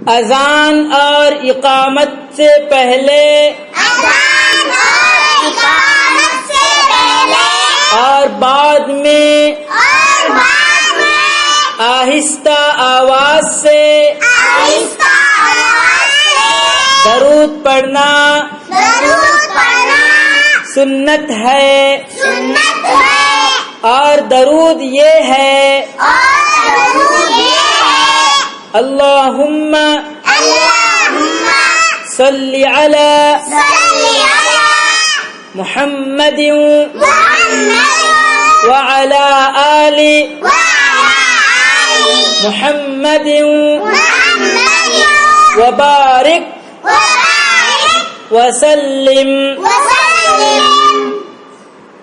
اذان اور اقامت سے پہلے اور بعد میں آہستہ آواز سے درود پڑھنا سنت ہے، اور درود یہ ہے اللہم صلی علی محمد وعلی آل محمد وبارک وسلم۔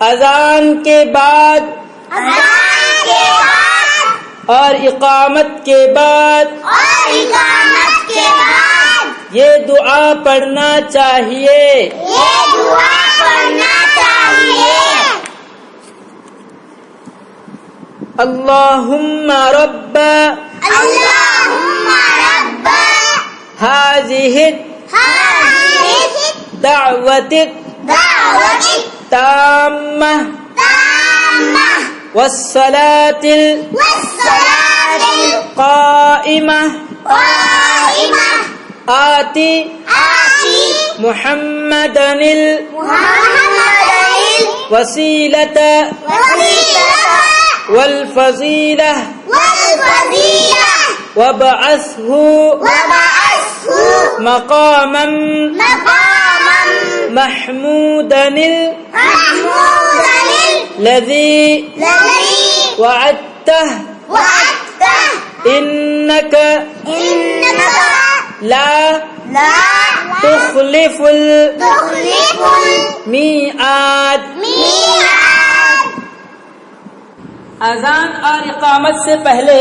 اذان کے بعد اور اقامت کے بعد یہ دعا پڑھنا چاہیے۔ اللہم رب هذه الدعوة التامة والصلاة القائمة آتِ محمدا الوسيلة والفضيلة وابعثه مقاما محمودا الذي وعدته إنك لا تخلف الميعاد۔ اذان اور اقامت سے پہلے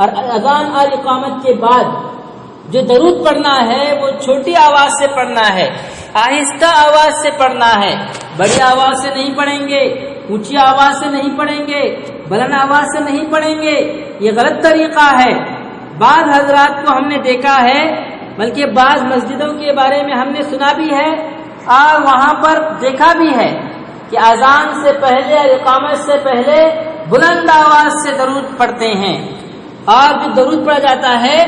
اور اذان اور اقامت کے بعد جو درود پڑھنا ہے وہ چھوٹی آواز سے پڑھنا ہے، آہستہ آواز سے پڑھنا ہے، بڑی آواز سے نہیں پڑھیں گے، اونچی آواز سے نہیں پڑھیں گے، بلند آواز سے نہیں پڑھیں گے، یہ غلط طریقہ ہے۔ بعض حضرات کو ہم نے دیکھا ہے، بلکہ بعض مسجدوں کے بارے میں ہم نے سنا بھی ہے اور وہاں پر دیکھا بھی ہے کہ اذان سے پہلے اور اقامت سے پہلے بلند آواز سے درود پڑھتے ہیں، اور جو درود پڑھا جاتا ہے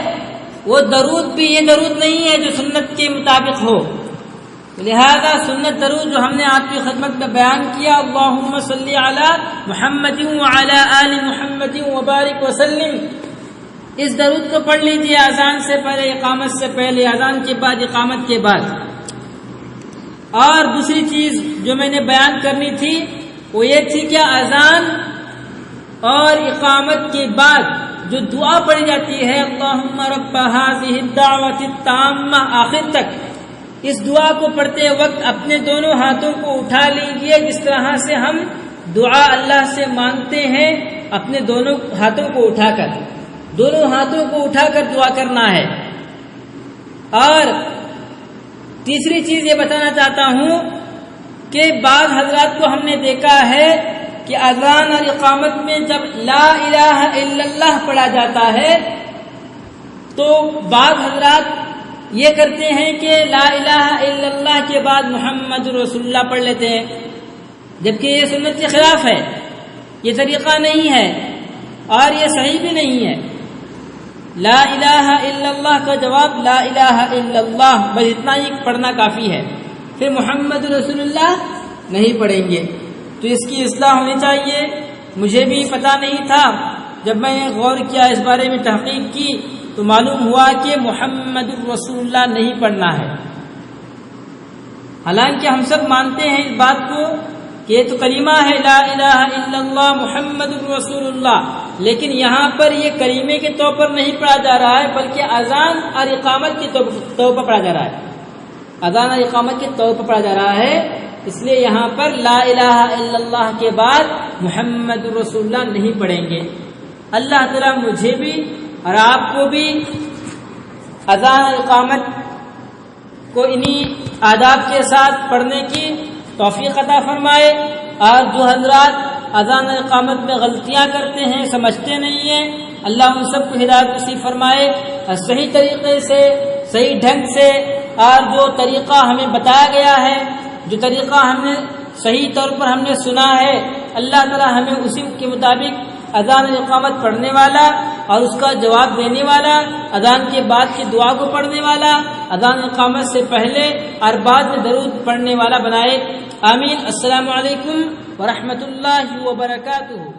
وہ درود بھی یہ درود نہیں ہے جو سنت کے مطابق ہو، لہذا سنت درود جو ہم نے آپ کی خدمت میں بیان کیا اللہم صلی علی محمد وعلی آل محمد وبارک وسلم، اس درود کو پڑھ لیجیے اذان سے پہلے، اقامت سے پہلے، اذان کے بعد، اقامت کے بعد۔ اور دوسری چیز جو میں نے بیان کرنی تھی وہ یہ تھی کہ اذان اور اقامت کے بعد جو دعا پڑھی جاتی ہے اللہم رب هذه الدعوة التامة آخر تک، اس دعا کو پڑھتے وقت اپنے دونوں ہاتھوں کو اٹھا لیجئے، جس طرح سے ہم دعا اللہ سے مانگتے ہیں، اپنے دونوں ہاتھوں کو اٹھا کر، دونوں ہاتھوں کو اٹھا کر دعا کرنا ہے۔ اور تیسری چیز یہ بتانا چاہتا ہوں کہ بعض حضرات کو ہم نے دیکھا ہے کہ اذان اور اقامت میں جب لا الہ الا اللہ پڑھا جاتا ہے تو بعض حضرات یہ کرتے ہیں کہ لا الہ الا اللہ کے بعد محمد رسول اللہ پڑھ لیتے ہیں، جبکہ یہ سنت کے خلاف ہے، یہ طریقہ نہیں ہے اور یہ صحیح بھی نہیں ہے۔ لا الہ الا اللہ کا جواب لا الہ الا اللہ، بس اتنا ہی پڑھنا کافی ہے، پھر محمد رسول اللہ نہیں پڑھیں گے۔ تو اس کی اصلاح ہونی چاہیے۔ مجھے بھی پتہ نہیں تھا، جب میں نے غور کیا، اس بارے میں تحقیق کی تو معلوم ہوا کہ محمد رسول اللہ نہیں پڑھنا ہے۔ حالانکہ ہم سب مانتے ہیں اس بات کو کہ یہ تو کلمہ ہے لا الہ الا اللہ محمد رسول اللہ، لیکن یہاں پر یہ کلمے کے طور پر نہیں پڑھا جا رہا ہے، بلکہ اذان اور اقامت کے طور پر پڑھا جا رہا ہے، اذان اور اقامت کے طور پر پڑھا جا رہا ہے، اس لیے یہاں پر لا الہ الا اللہ کے بعد محمد رسول اللہ نہیں پڑھیں گے۔ اللہ تعالیٰ مجھے بھی اور آپ کو بھی اذان اور اقامت کو انہی آداب کے ساتھ پڑھنے کی توفیق عطا فرمائے، اور جو حضرات اذان اور اقامت میں غلطیاں کرتے ہیں، سمجھتے نہیں ہیں، اللہ ان سب کو ہدایت نصیب فرمائے اور صحیح طریقے سے صحیح ڈھنگ سے، اور جو طریقہ ہمیں بتایا گیا ہے، جو طریقہ ہم نے صحیح طور پر ہم نے سنا ہے، اللہ تعالی ہمیں اسی کے مطابق اذان اور اقامت پڑھنے والا اور اس کا جواب دینے والا، اذان کے بعد کی دعا کو پڑھنے والا، اذان اقامت سے پہلے اور بعد میں درود پڑھنے والا بنائے، آمین۔ السلام علیکم ورحمۃ اللہ وبرکاتہ۔